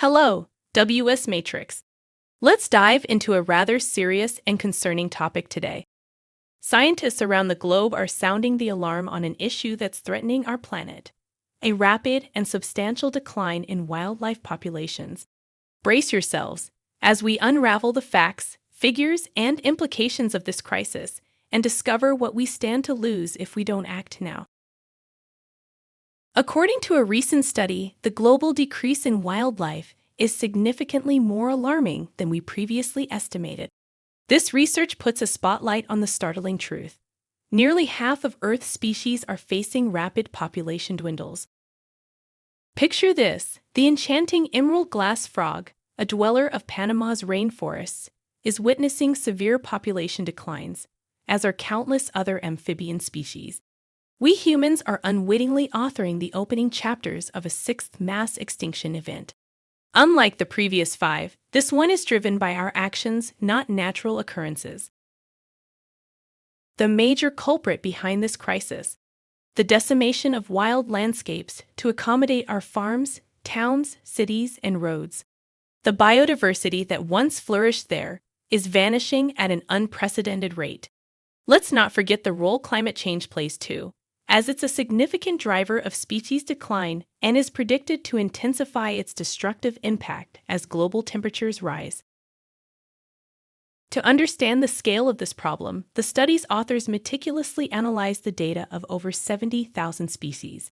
Hello, WS Matrix. Let's dive into a rather serious and concerning topic today. Scientists around the globe are sounding the alarm on an issue that's threatening our planet: a rapid and substantial decline in wildlife populations. Brace yourselves as we unravel the facts, figures, and implications of this crisis and discover what we stand to lose if we don't act now. According to a recent study, the global decrease in wildlife is significantly more alarming than we previously estimated. This research puts a spotlight on the startling truth. Nearly half of Earth's species are facing rapid population dwindles. Picture this: the enchanting emerald glass frog, a dweller of Panama's rainforests, is witnessing severe population declines, as are countless other amphibian species. We humans are unwittingly authoring the opening chapters of a sixth mass extinction event. Unlike the previous 5, this one is driven by our actions, not natural occurrences. The major culprit behind this crisis: the decimation of wild landscapes to accommodate our farms, towns, cities, and roads. The biodiversity that once flourished there is vanishing at an unprecedented rate. Let's not forget the role climate change plays too, as it's a significant driver of species decline and is predicted to intensify its destructive impact as global temperatures rise. To understand the scale of this problem, the study's authors meticulously analyzed the data of over 70,000 species.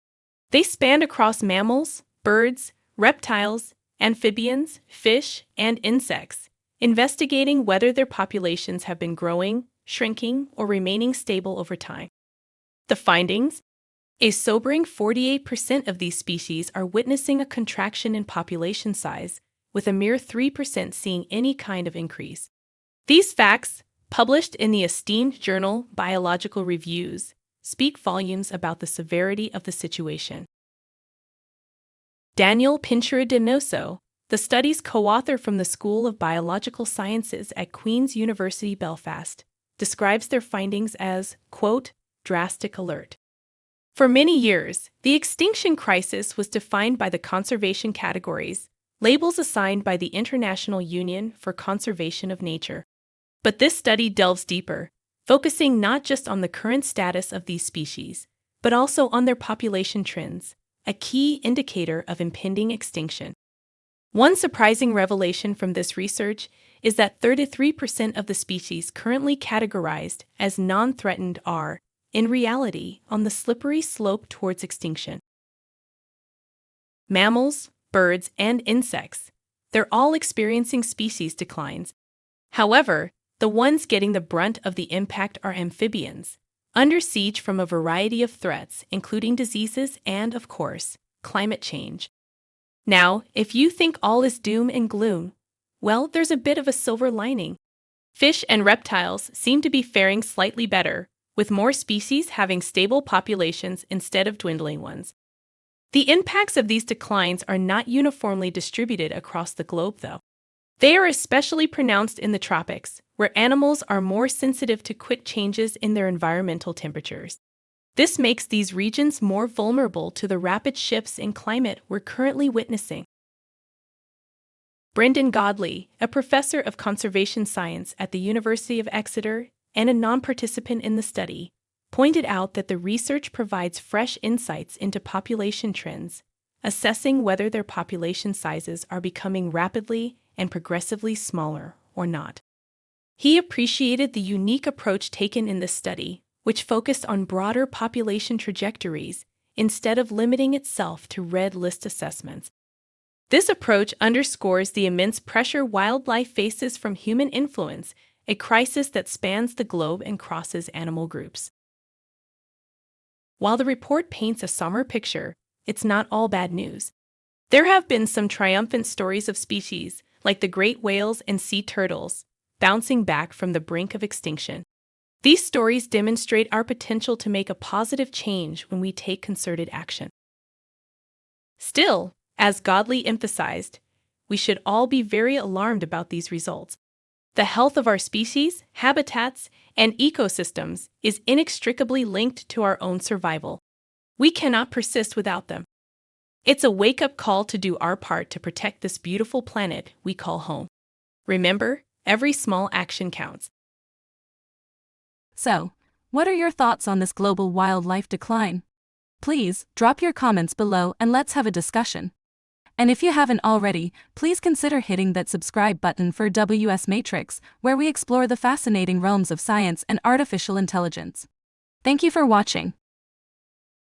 They spanned across mammals, birds, reptiles, amphibians, fish, and insects, investigating whether their populations have been growing, shrinking, or remaining stable over time. The findings: a sobering 48% of these species are witnessing a contraction in population size, with a mere 3% seeing any kind of increase. These facts, published in the esteemed journal Biological Reviews, speak volumes about the severity of the situation. Daniel Pintura-Donoso, the study's co-author from the School of Biological Sciences at Queen's University Belfast, describes their findings as, quote, drastic alert. For many years, the extinction crisis was defined by the conservation categories, labels assigned by the International Union for Conservation of Nature. But this study delves deeper, focusing not just on the current status of these species, but also on their population trends, a key indicator of impending extinction. One surprising revelation from this research is that 33% of the species currently categorized as non-threatened are, in reality, on the slippery slope towards extinction. Mammals, birds, and insects, they're all experiencing species declines. However, the ones getting the brunt of the impact are amphibians, under siege from a variety of threats, including diseases and, of course, climate change. Now, if you think all is doom and gloom, well, there's a bit of a silver lining. Fish and reptiles seem to be faring slightly better, with more species having stable populations instead of dwindling ones. The impacts of these declines are not uniformly distributed across the globe, though. They are especially pronounced in the tropics, where animals are more sensitive to quick changes in their environmental temperatures. This makes these regions more vulnerable to the rapid shifts in climate we're currently witnessing. Brendan Godley, a professor of conservation science at the University of Exeter and a non-participant in the study, pointed out that the research provides fresh insights into population trends, assessing whether their population sizes are becoming rapidly and progressively smaller or not. He appreciated the unique approach taken in this study, which focused on broader population trajectories instead of limiting itself to red list assessments. This approach underscores the immense pressure wildlife faces from human influence, a crisis that spans the globe and crosses animal groups. While the report paints a somber picture, it's not all bad news. There have been some triumphant stories of species, like the great whales and sea turtles, bouncing back from the brink of extinction. These stories demonstrate our potential to make a positive change when we take concerted action. Still, as Godley emphasized, we should all be very alarmed about these results. The health of our species, habitats, and ecosystems is inextricably linked to our own survival. We cannot persist without them. It's a wake-up call to do our part to protect this beautiful planet we call home. Remember, every small action counts. So, what are your thoughts on this global wildlife decline? Please drop your comments below and let's have a discussion. And if you haven't already, please consider hitting that subscribe button for WS Matrix, where we explore the fascinating realms of science and artificial intelligence. Thank you for watching.